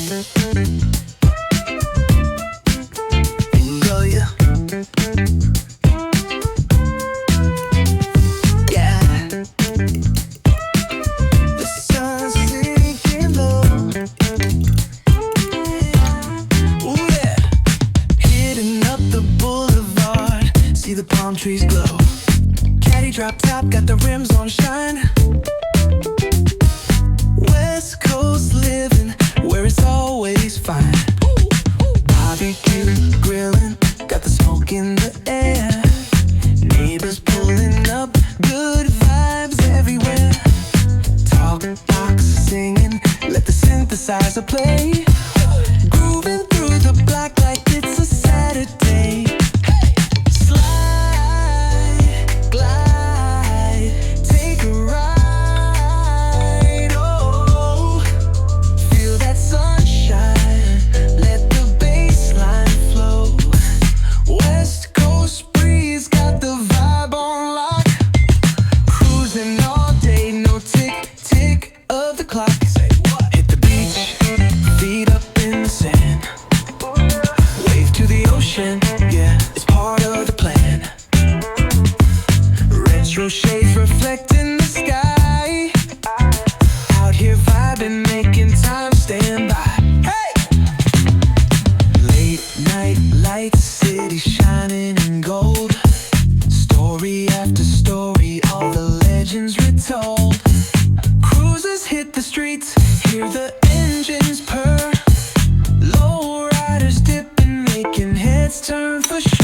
Go, yeah. Yeah. The sun's sinking low. Ooh, yeah. Hitting up the boulevard, see the palm trees glow. Caddy drop top, got the rims on shine. West Coast living, where it's always fine. Barbecue grilling, got the smoke in the air. Neighbors pulling up, good vibes everywhere. Talk box singing, let the synthesizer play. Grooving through the block like it's a Saturday. Slide, glide, take a ride. Oh, feel that sunshine, let the bass line flow. West Coast breeze, got the vibe on lock. Cruising all day, no tick, tick of the clock. Hit the beach, feet up in the sand. Wave to the ocean, yeah, it's part of the plan. Retro shades reflecting the sky. Out here vibing, making time stand by. Hey! Late night lights, city shining in gold. Story after story, all the legends retold. Cruisers hit the streets, hear the engines purr. Low riders dipping, making heads turn for sure.